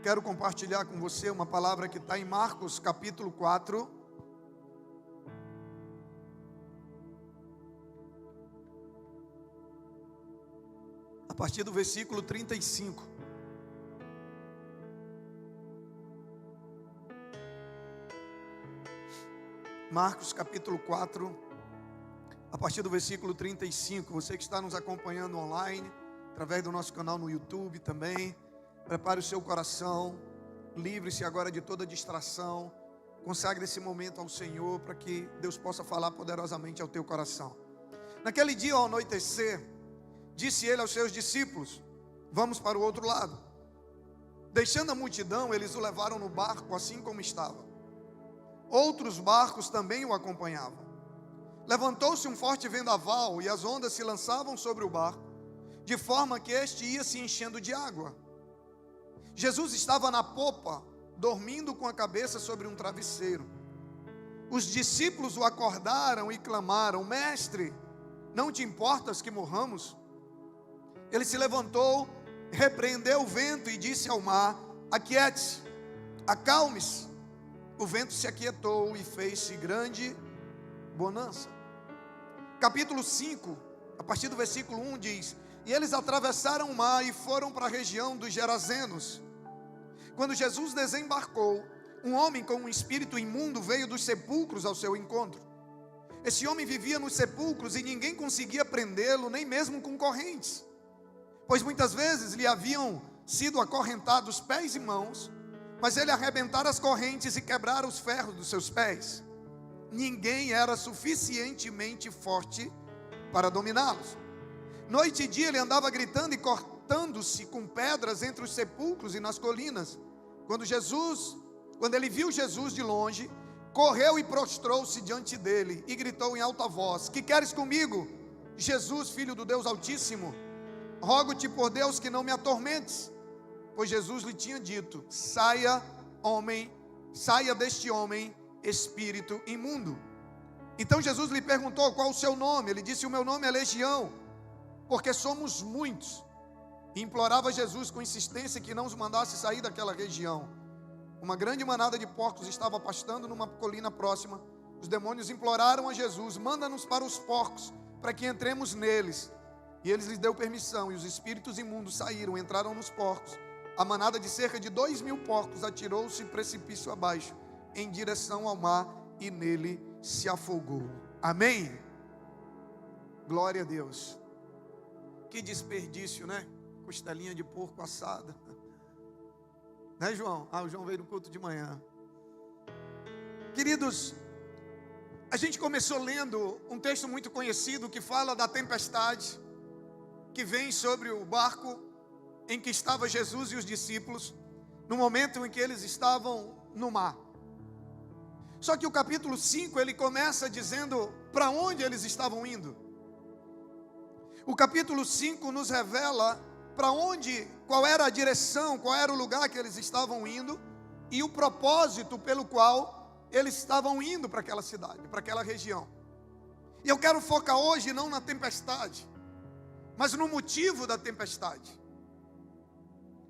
Quero compartilhar com você uma palavra que está em Marcos capítulo 4. A partir do versículo 35. Marcos capítulo 4, a partir do versículo 35. Você que está nos acompanhando online, através do nosso canal no YouTube também, prepare o seu coração, livre-se agora de toda distração, consagre esse momento ao Senhor, para que Deus possa falar poderosamente ao teu coração. Naquele dia, ao anoitecer, disse ele aos seus discípulos: vamos para o outro lado. Deixando a multidão, eles o levaram no barco assim como estava. Outros barcos também o acompanhavam. Levantou-se um forte vendaval e as ondas se lançavam sobre o barco, de forma que este ia se enchendo de água. Jesus estava na popa, dormindo com a cabeça sobre um travesseiro. Os discípulos o acordaram e clamaram: Mestre, não te importas que morramos? Ele se levantou, repreendeu o vento e disse ao mar: aquiete-se, acalme-se. O vento se aquietou e fez-se grande bonança. Capítulo 5, a partir do versículo 1 diz: e eles atravessaram o mar e foram para a região dos Gerazenos. Quando Jesus desembarcou, um homem com um espírito imundo veio dos sepulcros ao seu encontro. Esse homem vivia nos sepulcros e ninguém conseguia prendê-lo, nem mesmo com correntes, pois muitas vezes lhe haviam sido acorrentados pés e mãos, mas ele arrebentara as correntes e quebrara os ferros dos seus pés. Ninguém era suficientemente forte para dominá-los. Noite e dia ele andava gritando e cortando-se com pedras entre os sepulcros e nas colinas. Quando ele viu Jesus de longe, correu e prostrou-se diante dele e gritou em alta voz: que queres comigo, Jesus, filho do Deus Altíssimo? Rogo-te por Deus que não me atormentes. Pois Jesus lhe tinha dito: saia deste homem, espírito imundo. Então Jesus lhe perguntou: qual o seu nome? Ele disse: o meu nome é Legião, porque somos muitos. E implorava Jesus com insistência que não os mandasse sair daquela região. Uma grande manada de porcos estava pastando numa colina próxima. Os demônios imploraram a Jesus: manda-nos para os porcos, para que entremos neles. E ele lhes deu permissão, e os espíritos imundos saíram, entraram nos porcos. A manada de cerca de 2.000 porcos atirou-se precipício abaixo, em direção ao mar, e nele se afogou. Amém? Glória a Deus. Que desperdício, né? Costelinha de porco assada. Né, João? O João veio no culto de manhã. Queridos, a gente começou lendo um texto muito conhecido que fala da tempestade que vem sobre o barco em que estava Jesus e os discípulos, no momento em que eles estavam no mar. Só que o capítulo 5, ele começa dizendo para onde eles estavam indo. O capítulo 5 nos revela para onde, qual era a direção, qual era o lugar que eles estavam indo e o propósito pelo qual eles estavam indo para aquela cidade, para aquela região. E eu quero focar hoje não na tempestade, mas no motivo da tempestade.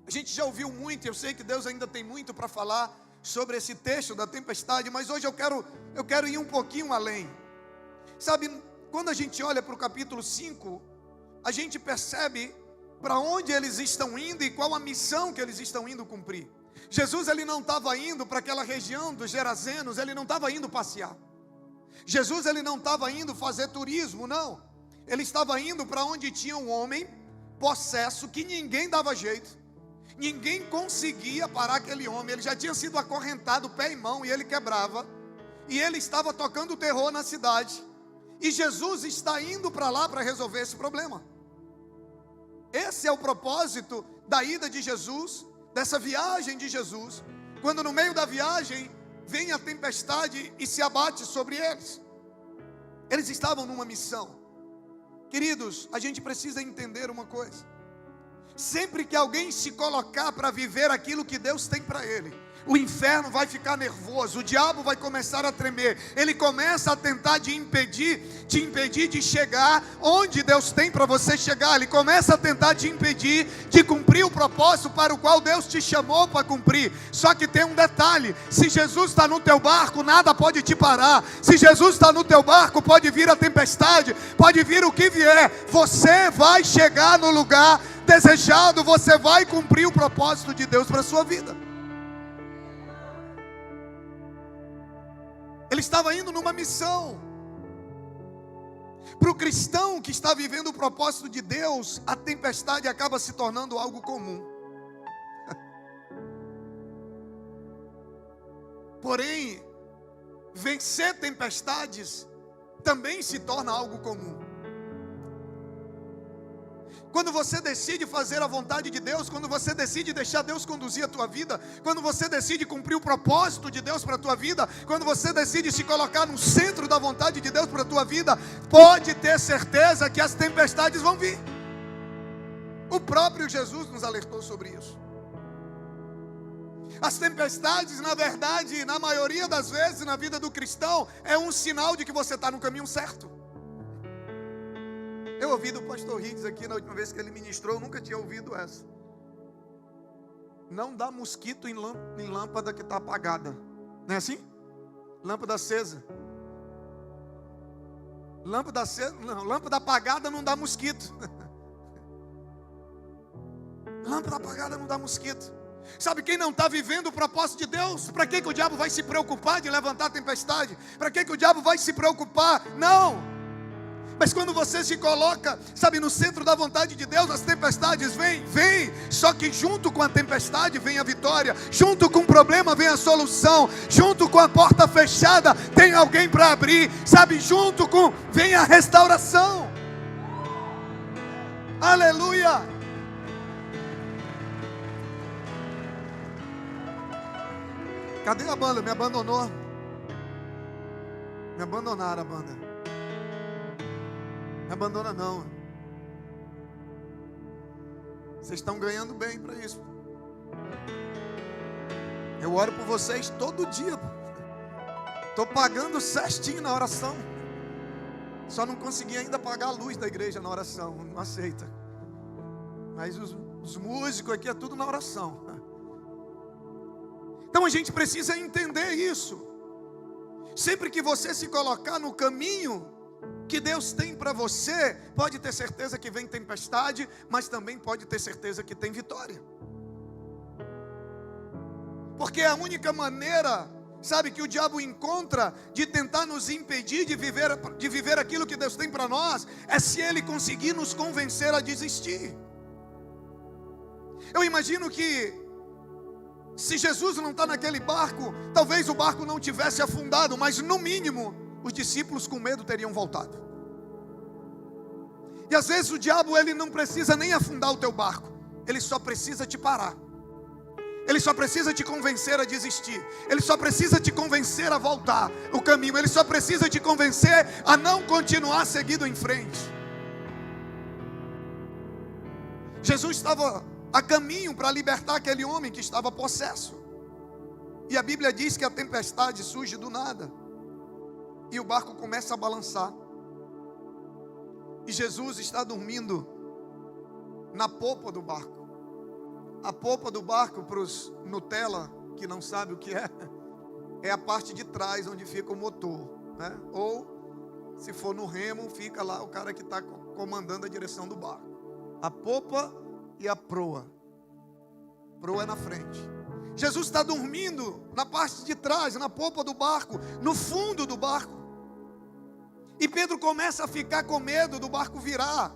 A gente já ouviu muito, eu sei que Deus ainda tem muito para falar sobre esse texto da tempestade, mas hoje eu quero ir um pouquinho além. Sabe, quando a gente olha para o capítulo 5, a gente percebe para onde eles estão indo e qual a missão que eles estão indo cumprir. Jesus, ele não estava indo para aquela região dos Gerazenos, ele não estava indo passear. Jesus, ele não estava indo fazer turismo, não. Ele estava indo para onde tinha um homem possesso que ninguém dava jeito. Ninguém conseguia parar aquele homem. Ele já tinha sido acorrentado pé e mão e ele quebrava. E ele estava tocando terror na cidade. E Jesus está indo para lá para resolver esse problema. Esse é o propósito da ida de Jesus, dessa viagem de Jesus. Quando no meio da viagem vem a tempestade e se abate sobre eles. Eles estavam numa missão. Queridos, a gente precisa entender uma coisa. Sempre que alguém se colocar para viver aquilo que Deus tem para ele, o inferno vai ficar nervoso, o diabo vai começar a tremer, ele começa a tentar te impedir de chegar onde Deus tem para você chegar, ele começa a tentar te impedir de cumprir o propósito para o qual Deus te chamou para cumprir. Só que tem um detalhe: se Jesus está no teu barco, nada pode te parar. Se Jesus está no teu barco, pode vir a tempestade, pode vir o que vier, você vai chegar no lugar desejado, você vai cumprir o propósito de Deus para a sua vida. Ele estava indo numa missão. Para o cristão que está vivendo o propósito de Deus, a tempestade acaba se tornando algo comum. Porém, vencer tempestades também se torna algo comum. Quando você decide fazer a vontade de Deus, quando você decide deixar Deus conduzir a tua vida, quando você decide cumprir o propósito de Deus para a tua vida, quando você decide se colocar no centro da vontade de Deus para a tua vida, pode ter certeza que as tempestades vão vir. O próprio Jesus nos alertou sobre isso. As tempestades, na verdade, na maioria das vezes na vida do cristão, é um sinal de que você está no caminho certo. Eu ouvi do pastor Higgs aqui na última vez que ele ministrou, eu nunca tinha ouvido essa. Não dá mosquito em lâmpada que está apagada. Não é assim? Lâmpada acesa. Lâmpada apagada não dá mosquito. Lâmpada apagada não dá mosquito. Sabe quem não está vivendo o propósito de Deus? Para que o diabo vai se preocupar de levantar a tempestade? Para que o diabo vai se preocupar? Não! Mas quando você se coloca, sabe, no centro da vontade de Deus, as tempestades vêm, só que junto com a tempestade vem a vitória, junto com o problema vem a solução, junto com a porta fechada tem alguém para abrir, sabe, vem a restauração. Aleluia! Cadê a banda? Me abandonou. Me abandonaram a banda. Não abandona não. Vocês estão ganhando bem para isso. Eu oro por vocês todo dia. Estou pagando certinho na oração. Só não consegui ainda pagar a luz da igreja na oração. Não aceita. Mas os músicos aqui é tudo na oração. Então a gente precisa entender isso. Sempre que você se colocar no caminho que Deus tem para você, pode ter certeza que vem tempestade, mas também pode ter certeza que tem vitória. Porque a única maneira, sabe, que o diabo encontra de tentar nos impedir de viver aquilo que Deus tem para nós, é se ele conseguir nos convencer a desistir. Eu imagino que se Jesus não está naquele barco, talvez o barco não tivesse afundado, mas no mínimo os discípulos com medo teriam voltado. E às vezes o diabo, ele não precisa nem afundar o teu barco, ele só precisa te parar. Ele só precisa te convencer a desistir. Ele só precisa te convencer a voltar o caminho. Ele só precisa te convencer a não continuar seguindo em frente. Jesus estava a caminho para libertar aquele homem que estava possesso. E a Bíblia diz que a tempestade surge do nada. E o barco começa a balançar. E Jesus está dormindo na popa do barco. A popa do barco, para os Nutella que não sabem o que é a parte de trás onde fica o motor, né? Ou, se for no remo, fica lá o cara que está comandando a direção do barco. A popa e a proa. Proa é na frente. Jesus está dormindo na parte de trás, na popa do barco, no fundo do barco. E Pedro começa a ficar com medo do barco virar.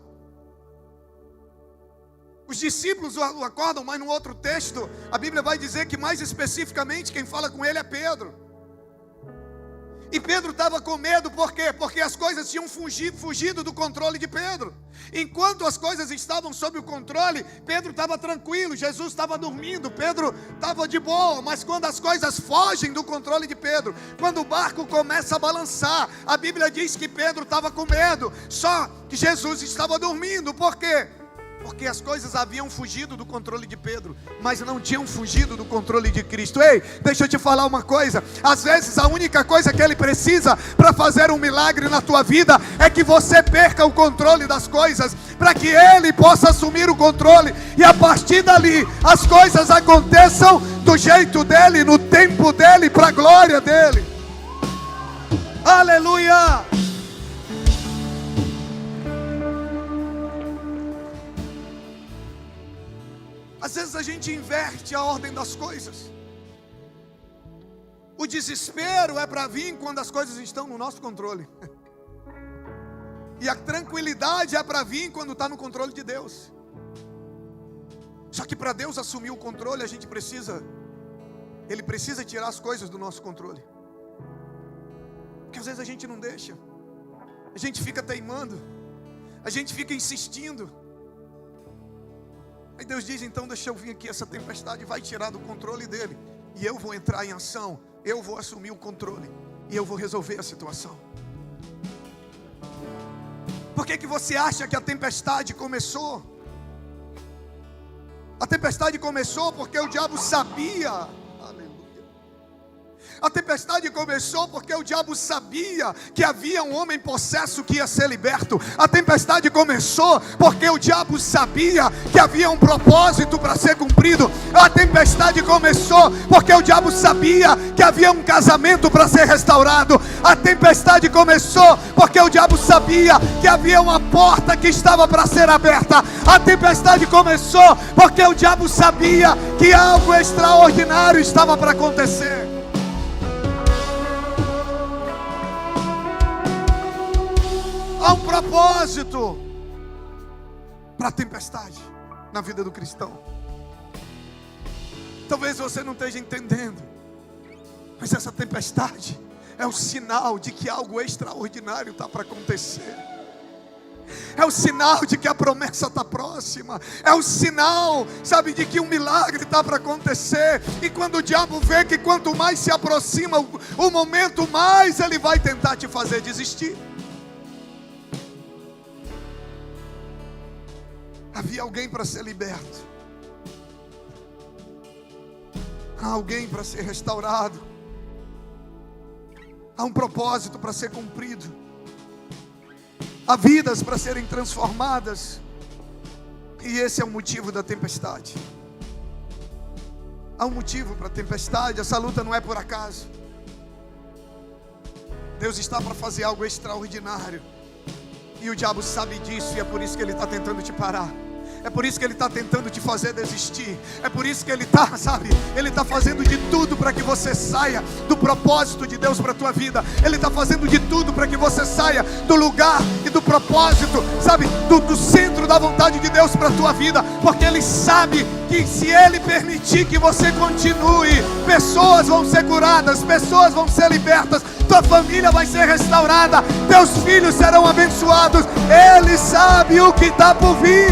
Os discípulos o acordam, mas no outro texto, a Bíblia vai dizer que mais especificamente quem fala com ele é Pedro. E Pedro estava com medo, por quê? Porque as coisas tinham fugido do controle de Pedro. Enquanto as coisas estavam sob o controle, Pedro estava tranquilo, Jesus estava dormindo, Pedro estava de boa. Mas quando as coisas fogem do controle de Pedro, quando o barco começa a balançar, a Bíblia diz que Pedro estava com medo. Só que Jesus estava dormindo, por quê? Porque as coisas haviam fugido do controle de Pedro, mas não tinham fugido do controle de Cristo. Ei, deixa eu te falar uma coisa. Às vezes a única coisa que Ele precisa para fazer um milagre na tua vida é que você perca o controle das coisas, para que Ele possa assumir o controle, e a partir dali as coisas aconteçam do jeito dEle, no tempo dEle, para a glória dEle. Aleluia! Às vezes a gente inverte a ordem das coisas. O desespero é para vir quando as coisas estão no nosso controle. E a tranquilidade é para vir quando está no controle de Deus. Só que para Deus assumir o controle, Ele precisa tirar as coisas do nosso controle. Porque às vezes a gente não deixa. A gente fica teimando. A gente fica insistindo. Aí Deus diz, então deixa eu vir aqui, essa tempestade vai tirar do controle dele, e eu vou entrar em ação, eu vou assumir o controle, e eu vou resolver a situação. Por que você acha que a tempestade começou? A tempestade começou porque o diabo sabia. A tempestade começou porque o diabo sabia que havia um homem possesso que ia ser liberto. A tempestade começou porque o diabo sabia que havia um propósito para ser cumprido. A tempestade começou porque o diabo sabia que havia um casamento para ser restaurado. A tempestade começou porque o diabo sabia que havia uma porta que estava para ser aberta. A tempestade começou porque o diabo sabia que algo extraordinário estava para acontecer. Há um propósito para a tempestade na vida do cristão. Talvez você não esteja entendendo, mas essa tempestade é o sinal de que algo extraordinário está para acontecer. É o sinal de que a promessa está próxima. É o sinal, sabe, de que um milagre está para acontecer. E quando o diabo vê que quanto mais se aproxima o momento, mais ele vai tentar te fazer desistir. Havia alguém para ser liberto. Há alguém para ser restaurado. Há um propósito para ser cumprido. Há vidas para serem transformadas. E esse é o motivo da tempestade. Há um motivo para a tempestade. Essa luta não é por acaso. Deus está para fazer algo extraordinário. E o diabo sabe disso, e é por isso que ele está tentando te parar. É por isso que ele está tentando te fazer desistir. É por isso que ele está, ele está fazendo de tudo para que você saia do propósito de Deus para a tua vida. Ele está fazendo de tudo para que você saia do lugar e do propósito, do centro da vontade de Deus para a tua vida. Porque ele sabe que se ele permitir que você continue, pessoas vão ser curadas, pessoas vão ser libertas, tua família vai ser restaurada, teus filhos serão abençoados. Ele sabe o que está por vir.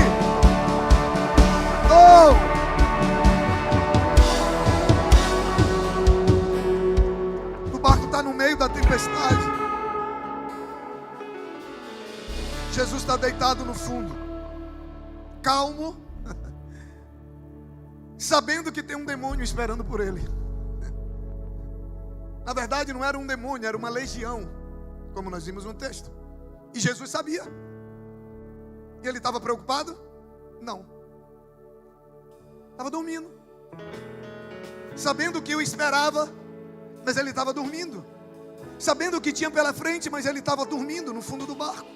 O barco está no meio da tempestade. Jesus está deitado no fundo, calmo, sabendo que tem um demônio esperando por ele. Na verdade não era um demônio, era uma legião, como nós vimos no texto. E Jesus sabia. E ele estava preocupado? Não. Estava dormindo, sabendo o que o esperava, mas ele estava dormindo, sabendo o que tinha pela frente, mas ele estava dormindo no fundo do barco,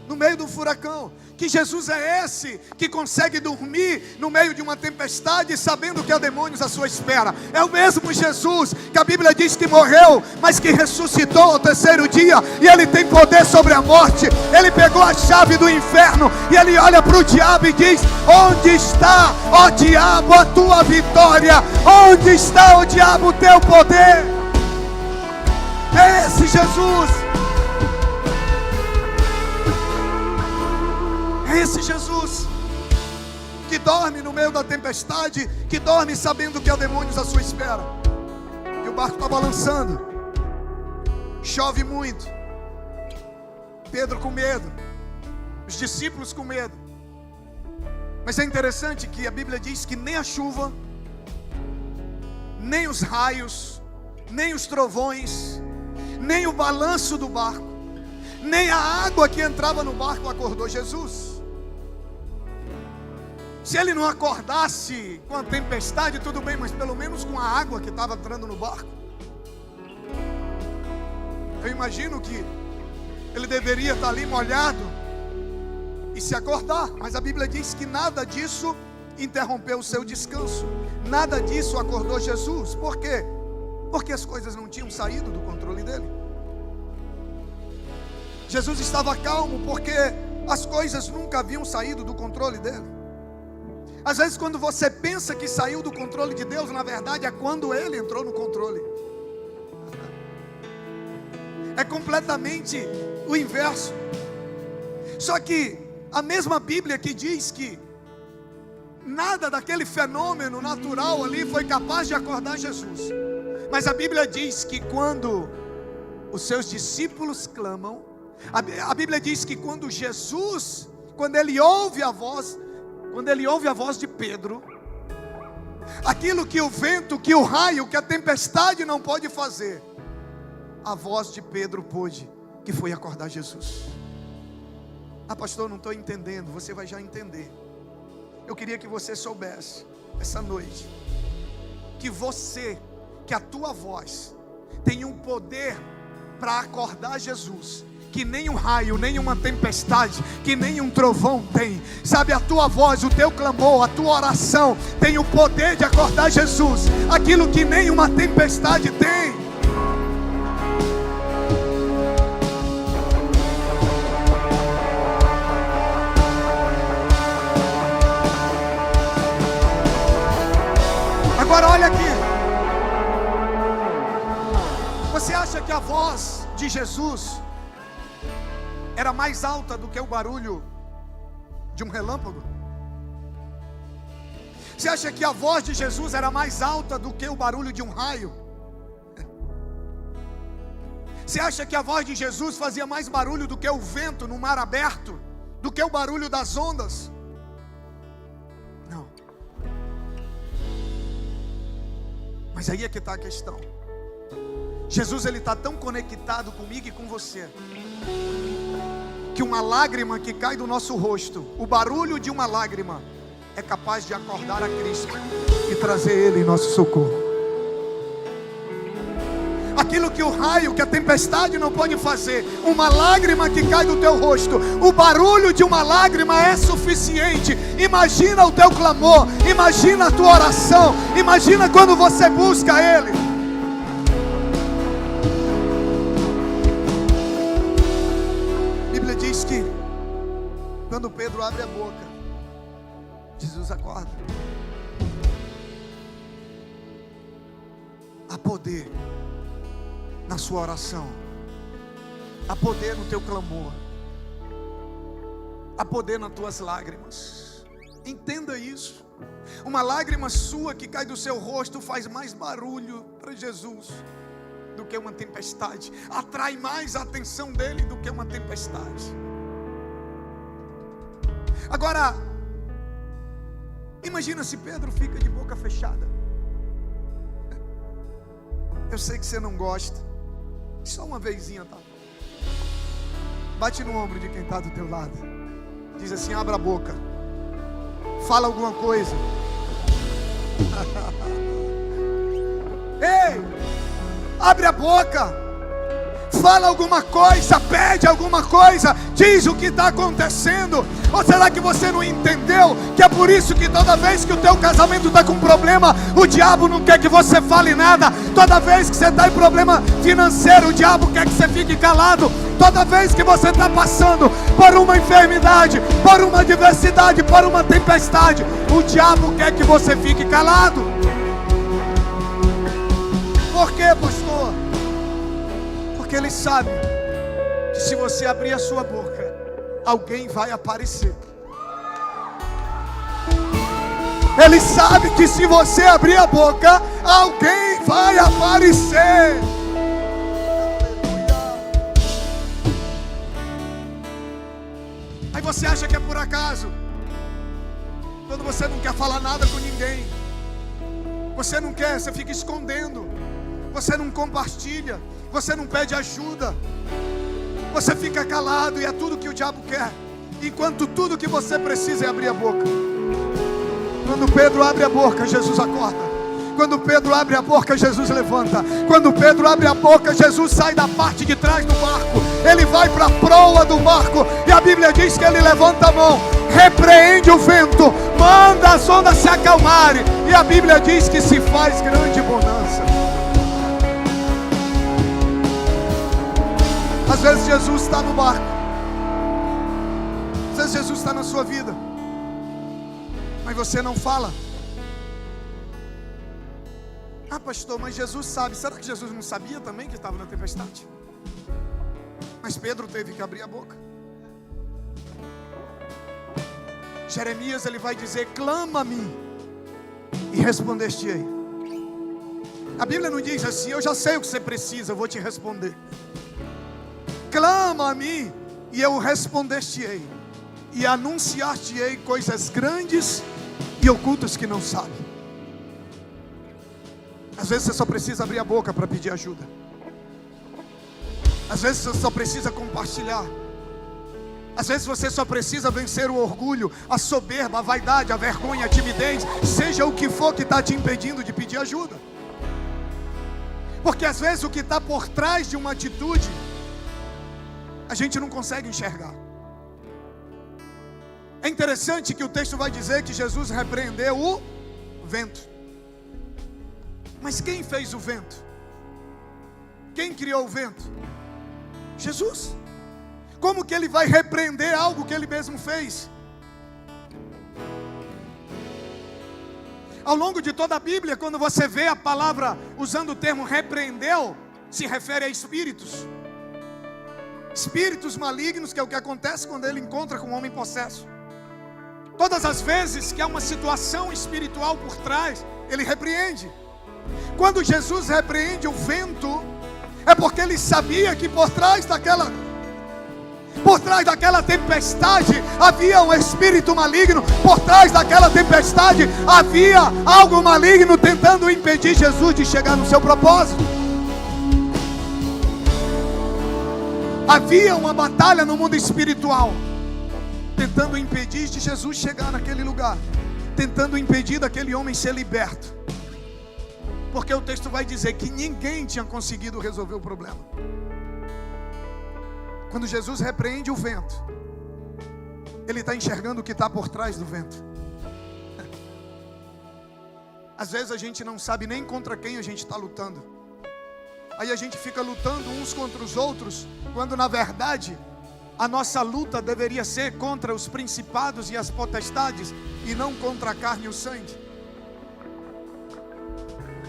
no meio do furacão. Que Jesus é esse que consegue dormir no meio de uma tempestade, sabendo que há demônios à sua espera? É o mesmo Jesus que a Bíblia diz que morreu, mas que ressuscitou ao terceiro dia, e ele tem poder sobre a morte. Ele pegou a chave do inferno, e ele olha para o diabo e diz: onde está, ó diabo, a tua vitória? Onde está, ó diabo, o teu poder? É esse Jesus. É esse Jesus que dorme no meio da tempestade, que dorme sabendo que há demônios à sua espera. E o barco está balançando, chove muito, Pedro com medo, os discípulos com medo. Mas é interessante que a Bíblia diz que nem a chuva, nem os raios, nem os trovões, nem o balanço do barco, nem a água que entrava no barco acordou Jesus. Se ele não acordasse com a tempestade, tudo bem, mas pelo menos com a água que estava entrando no barco. Eu imagino que ele deveria estar ali molhado e se acordar, mas a Bíblia diz que nada disso interrompeu o seu descanso, nada disso acordou Jesus. Por quê? Porque as coisas não tinham saído do controle dele. Jesus estava calmo porque as coisas nunca haviam saído do controle dele. Às vezes quando você pensa que saiu do controle de Deus, na verdade é quando ele entrou no controle. É completamente o inverso. Só que a mesma Bíblia que diz que nada daquele fenômeno natural ali foi capaz de acordar Jesus. Mas a Bíblia diz que quando os seus discípulos clamam, a Bíblia diz que quando Jesus, quando ele ouve a voz de Pedro, aquilo que o vento, que o raio, que a tempestade não pode fazer, a voz de Pedro pôde, que foi acordar Jesus. Ah, pastor, não estou entendendo. Você vai já entender. Eu queria que você soubesse essa noite que a tua voz tem um poder para acordar Jesus, que nem um raio, nem uma tempestade, que nem um trovão tem. Sabe, a tua voz, o teu clamor, a tua oração tem o poder de acordar Jesus, aquilo que nem uma tempestade tem. Agora olha aqui. Você acha que a voz de Jesus era mais alta do que o barulho de um relâmpago? Você acha que a voz de Jesus era mais alta do que o barulho de um raio? Você acha que a voz de Jesus fazia mais barulho do que o vento no mar aberto? Do que o barulho das ondas? Não. Mas aí é que está a questão. Jesus, ele está tão conectado comigo e com você, que uma lágrima que cai do nosso rosto, o barulho de uma lágrima, é capaz de acordar a Cristo e trazer Ele em nosso socorro. Aquilo que o raio, que a tempestade não pode fazer, uma lágrima que cai do teu rosto, o barulho de uma lágrima é suficiente. Imagina o teu clamor, imagina a tua oração, imagina quando você busca Ele. A Bíblia diz que quando Pedro abre a boca, Jesus acorda. Há poder na sua oração, há poder no teu clamor, há poder nas tuas lágrimas. Entenda isso. Uma lágrima sua que cai do seu rosto faz mais barulho para Jesus do que uma tempestade, atrai mais a atenção dele do que uma tempestade. Agora, imagina se Pedro fica de boca fechada. Eu sei que você não gosta. Só uma vezinha, tá? Bate no ombro de quem está do teu lado. Diz assim: abra a boca. Fala alguma coisa. Ei, abre a boca. Fala alguma coisa, pede alguma coisa, diz o que está acontecendo. Ou será que você não entendeu que é por isso que toda vez que o teu casamento está com problema, o diabo não quer que você fale nada? Toda vez que você está em problema financeiro, o diabo quer que você fique calado. Toda vez que você está passando por uma enfermidade, por uma adversidade, por uma tempestade, o diabo quer que você fique calado. Por quê, pastor? Porque ele sabe que se você abrir a sua boca, alguém vai aparecer. Ele sabe que se você abrir a boca, alguém vai aparecer. Aí você acha que é por acaso? Quando você não quer falar nada com ninguém, você não quer, você fica escondendo, você não compartilha, você não pede ajuda, você fica calado, e é tudo que o diabo quer, enquanto tudo que você precisa é abrir a boca. Quando Pedro abre a boca, Jesus acorda. Quando Pedro abre a boca, Jesus levanta. Quando Pedro abre a boca, Jesus sai da parte de trás do barco. Ele vai para a proa do barco. E a Bíblia diz que ele levanta a mão, repreende o vento, manda as ondas se acalmarem. E a Bíblia diz que se faz grande bonança. Às vezes Jesus está no barco. Às vezes Jesus está na sua vida, mas você não fala. Ah, pastor, mas Jesus sabe. Será que Jesus não sabia também que estava na tempestade? Mas Pedro teve que abrir a boca. Jeremias, ele vai dizer: clama-me e respondeste-ei. A Bíblia não diz assim: eu já sei o que você precisa, eu vou te responder. Clama-me e eu respondeste-ei, e anunciar-te-ei coisas grandes e ocultas que não sabe. Às vezes você só precisa abrir a boca para pedir ajuda. Às vezes você só precisa compartilhar. Às vezes você só precisa vencer o orgulho, a soberba, a vaidade, a vergonha, a timidez, seja o que for que está te impedindo de pedir ajuda. Porque às vezes o que está por trás de uma atitude, a gente não consegue enxergar. É interessante que o texto vai dizer que Jesus repreendeu o vento. Mas quem fez o vento? Quem criou o vento? Jesus. Como que ele vai repreender algo que ele mesmo fez? Ao longo de toda a Bíblia, quando você vê a palavra usando o termo repreendeu, se refere a espíritos. Espíritos malignos, que é o que acontece quando ele encontra com um homem possesso. Todas as vezes que há uma situação espiritual por trás, ele repreende. Quando Jesus repreende o vento, é porque ele sabia que por trás daquela tempestade havia um espírito maligno. Por trás daquela tempestade havia algo maligno tentando impedir Jesus de chegar no seu propósito. Havia uma batalha no mundo espiritual tentando impedir de Jesus chegar naquele lugar, tentando impedir daquele homem ser liberto. Porque o texto vai dizer que ninguém tinha conseguido resolver o problema. Quando Jesus repreende o vento, ele está enxergando o que está por trás do vento. Às vezes a gente não sabe nem contra quem a gente está lutando. Aí a gente fica lutando uns contra os outros, quando na verdade a nossa luta deveria ser contra os principados e as potestades, e não contra a carne e o sangue.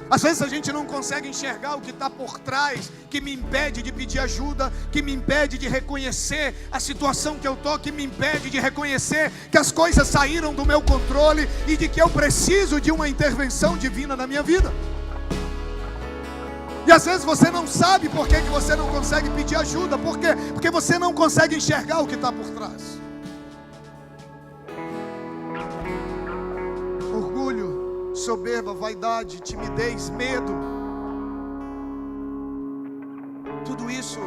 Às vezes a gente não consegue enxergar o que está por trás, que me impede de pedir ajuda, que me impede de reconhecer a situação que eu estou, que me impede de reconhecer que as coisas saíram do meu controle e de que eu preciso de uma intervenção divina na minha vida. E às vezes você não sabe por que você não consegue pedir ajuda. Por quê? Porque você não consegue enxergar o que está por trás. Orgulho, soberba, vaidade, timidez, medo. Tudo isso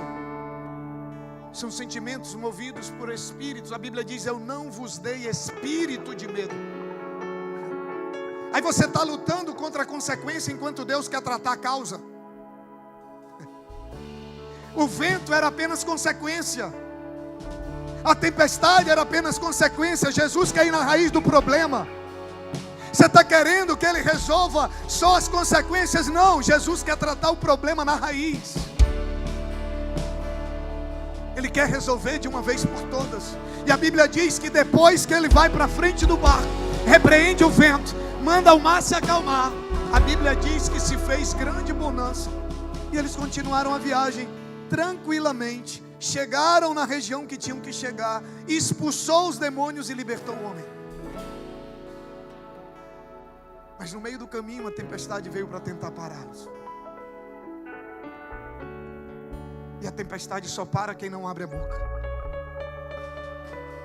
são sentimentos movidos por espíritos. A Bíblia diz: eu não vos dei espírito de medo. Aí você está lutando contra a consequência, enquanto Deus quer tratar a causa. O vento era apenas consequência, a tempestade era apenas consequência. Jesus quer ir na raiz do problema. Você está querendo que Ele resolva só as consequências? Não, Jesus quer tratar o problema na raiz. Ele quer resolver de uma vez por todas. E a Bíblia diz que depois que Ele vai para frente do barco, repreende o vento, manda o mar se acalmar, a Bíblia diz que se fez grande bonança. E eles continuaram a viagem tranquilamente, chegaram na região que tinham que chegar, expulsou os demônios e libertou o homem. Mas no meio do caminho a tempestade veio para tentar pará-los. E a tempestade só para quem não abre a boca.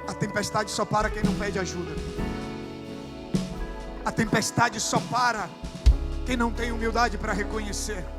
A tempestade só para quem não pede ajuda. A tempestade só para quem não tem humildade para reconhecer.